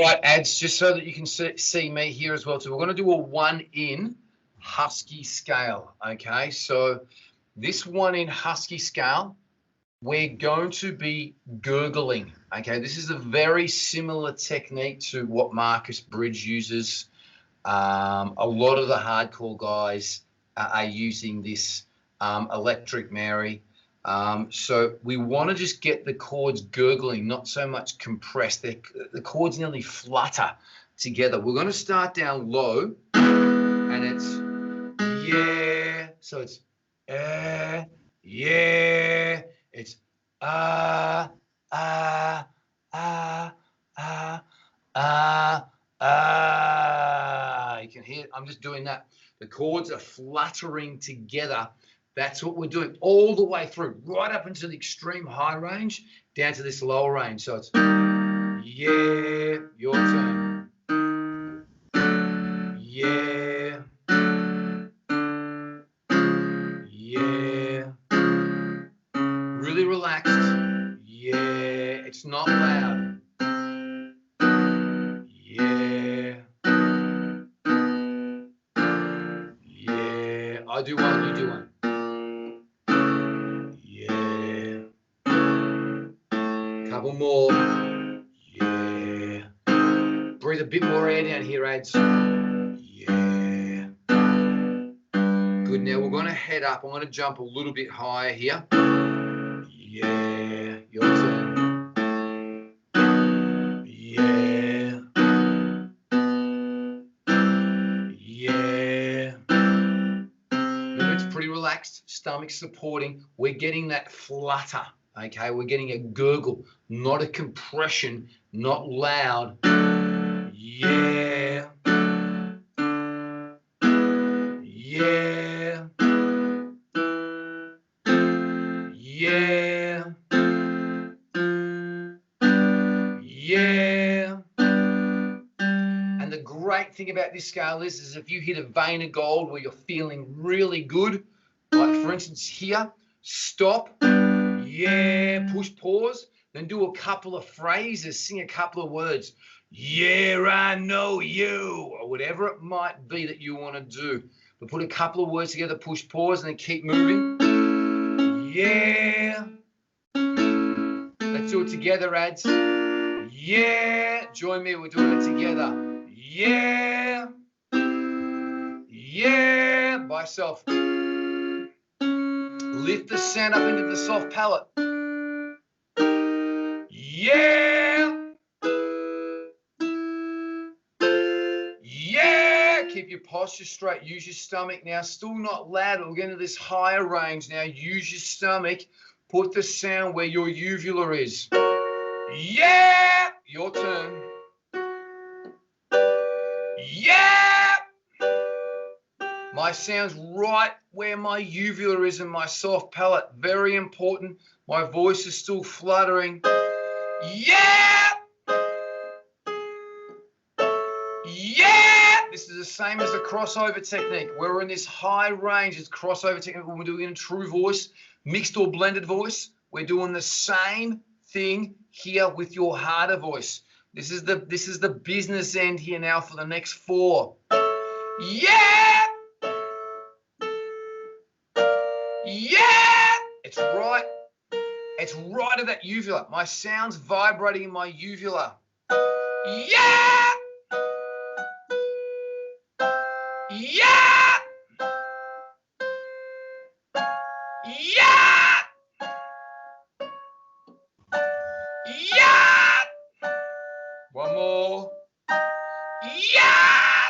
right, Ads, just so that you can see me here as well. So we're going to do a 1 in husky scale, okay? So this 1 in husky scale, we're going to be gurgling, okay? This is a very similar technique to what Marcus Bridge uses. A lot of the hardcore guys are using this, Electric Mary. So we want to just get the chords gurgling, not so much compressed. The chords nearly flutter together. We're going to start down low, and it's yeah. So it's yeah. It's ah. You can hear it. I'm just doing that. The chords are fluttering together. That's what we're doing all the way through, right up into the extreme high range, down to this lower range. So it's, yeah, your turn. Yeah. Yeah. Really relaxed. Yeah. It's not loud. Yeah. Yeah. I do one, you do one. Couple more. Yeah. Breathe a bit more air down here, Ads. Yeah. Good. Now we're going to head up. I'm going to jump a little bit higher here. Yeah. Your turn. Yeah. Yeah. It's pretty relaxed. Stomach supporting. We're getting that flutter. Okay, we're getting a gurgle, not a compression, not loud. Yeah. Yeah. Yeah. Yeah. And the great thing about this scale is if you hit a vein of gold where you're feeling really good, like for instance here, stop. Yeah, push pause, then do a couple of phrases, sing a couple of words. Yeah, I know you, or whatever it might be that you want to do. But put a couple of words together, push pause, and then keep moving. Yeah. Let's do it together, Ads. Yeah. Join me, we're doing it together. Yeah. Yeah. By yourself. Lift the sound up into the soft palate. Yeah. Yeah. Keep your posture straight. Use your stomach now. Still not loud. We'll get into this higher range now. Use your stomach. Put the sound where your uvula is. Yeah. Your turn. Yeah. My sound's right where my uvula is in my soft palate. Very important. My voice is still fluttering. Yeah. Yeah. This is the same as the crossover technique. We're in this high range. It's crossover technique when we're doing it in true voice, mixed or blended voice. We're doing the same thing here with your harder voice. This is the business end here now for the next 4. Yeah. Yeah. It's right. It's right at that uvula. My sound's vibrating in my uvula. Yeah. Yeah. Yeah. Yeah. One more. Yeah.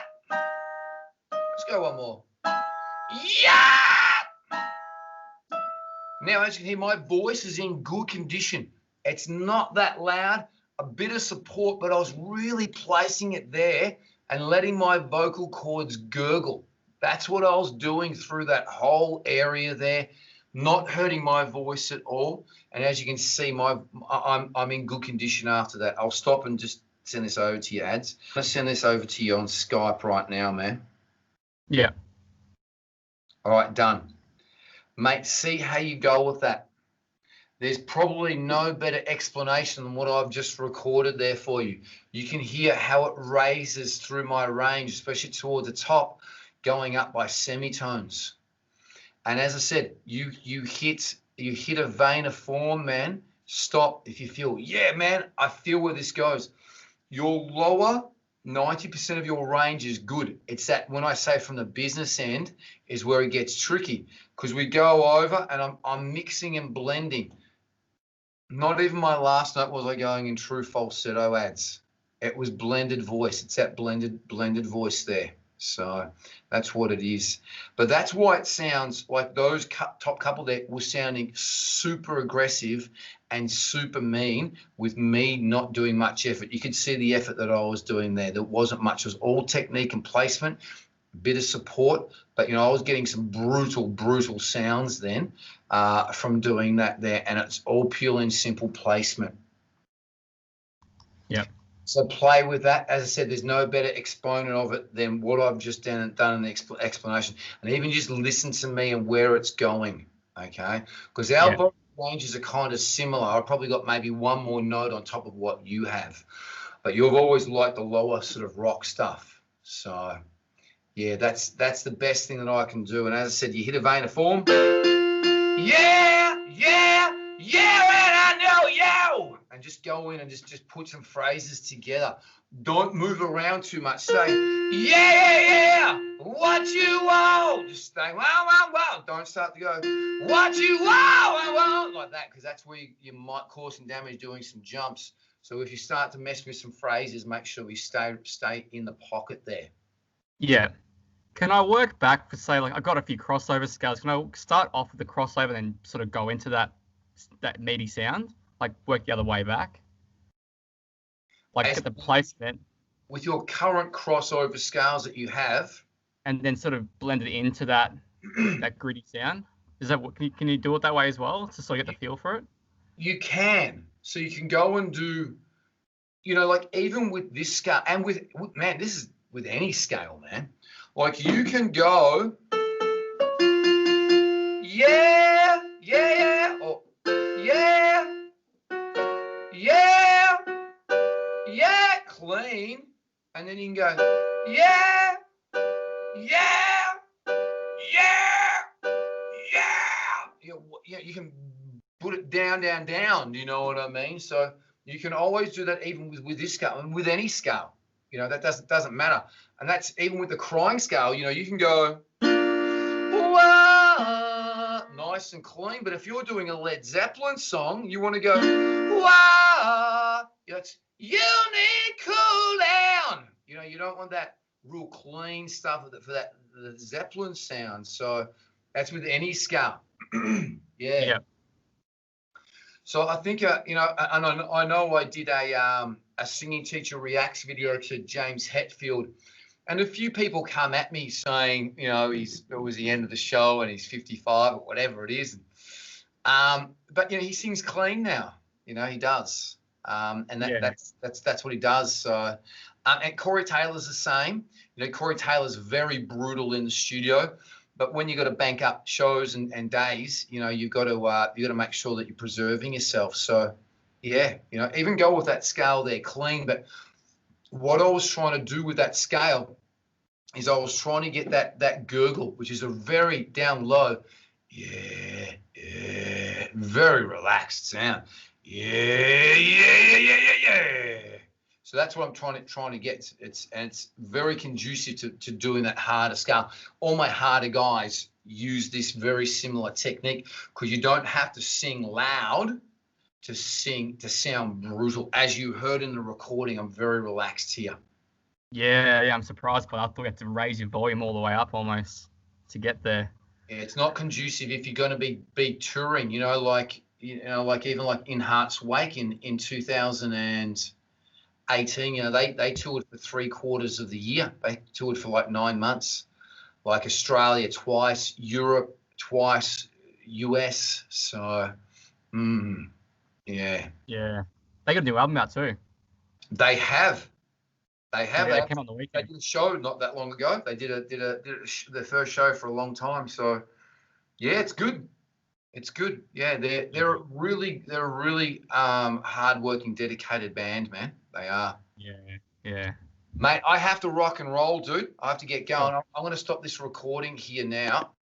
Let's go one more. Yeah. Now, as you can hear, my voice is in good condition. It's not that loud, a bit of support, but I was really placing it there and letting my vocal cords gurgle. That's what I was doing through that whole area there, not hurting my voice at all. And as you can see, I'm in good condition after that. I'll stop and just send this over to you, Ads. I'm going to send this over to you on Skype right now, man. Yeah. All right, done. Mate, see how you go with that. There's probably no better explanation than what I've just recorded there for you. You can hear how it raises through my range, especially toward the top, going up by semitones. And as I said, you hit a vein of form, man. Stop if you feel, yeah, man, I feel where this goes. Your lower 90% of your range is good. It's that when I say from the business end is where it gets tricky, because we go over and I'm mixing and blending. Not even my last note was I going in true falsetto adds. It was blended voice. It's that blended voice there. So that's what it is. But that's why it sounds like those top couple there were sounding super aggressive and super mean with me not doing much effort. You could see the effort that I was doing there. There wasn't much. It was all technique and placement, a bit of support. But, I was getting some brutal sounds then from doing that there. And it's all purely and simple placement. Yeah. So play with that. As I said, there's no better exponent of it than what I've just done in the explanation. And even just listen to me and where it's going, okay? Because our vocal ranges are kind of similar. I've probably got maybe one more note on top of what you have. But you've always liked the lower sort of rock stuff. So, yeah, that's the best thing that I can do. And as I said, you hit a vein of form. Yeah, and I know you. And just go in and just put some phrases together. Don't move around too much. Say, yeah, what you want. Just stay, wow. Don't start to go, what you want, like that, because that's where you might cause some damage doing some jumps. So if you start to mess with some phrases, make sure we stay in the pocket there. Yeah. Can I work back for, say, like I've got a few crossover scales. Can I start off with the crossover and then sort of go into that meaty sound? Like work the other way back? Like get the placement. With your current crossover scales that you have. And then sort of blend it into that gritty sound? Is that what, can you do it that way as well? To sort of get the feel for it? You can. So you can go and do, like even with this scale and with man, this is with any scale, man. Like you can go, yeah, or yeah, clean, and then you can go, yeah, you can put it down. Do you know what I mean? So you can always do that even with this scale and with any scale. That doesn't matter. And that's even with the crying scale, you can go, wah, nice and clean. But if you're doing a Led Zeppelin song, you want to go, wah, it's, you need cool down. You don't want that real clean stuff for the Zeppelin sound. So that's with any scale. Yeah. So I think, and I know I did a singing teacher reacts video to James Hetfield, and a few people come at me saying, it was the end of the show and he's 55 or whatever it is. But he sings clean now. He does, and that's what he does. So, and Corey Taylor's the same. Corey Taylor's very brutal in the studio. But when you got to bank up shows and days, you've got to make sure that you're preserving yourself. So, yeah, even go with that scale there, clean. But what I was trying to do with that scale is I was trying to get that gurgle, which is a very down low, very relaxed sound. Yeah. So that's what I'm trying to get. It's very conducive to doing that harder scale. All my harder guys use this very similar technique because you don't have to sing loud to sound brutal. As you heard in the recording, I'm very relaxed here. Yeah, I'm surprised, but I thought you had to raise your volume all the way up almost to get there. Yeah, it's not conducive if you're going to be touring. Like even like In Heart's Wake in 2018, they toured for 3/4 of the year. They toured for like 9 months, like Australia twice, Europe twice, US. So, yeah. They got a new album out too. They have. Yeah, they came on the weekend. They did a show not that long ago. They did their first show for a long time. So, yeah, it's good. It's good. Yeah, they're a really hard-working, dedicated band, man. They are. Yeah. Yeah. Mate, I have to rock and roll, dude. I have to get Sure. going. I'm going to stop this recording here now.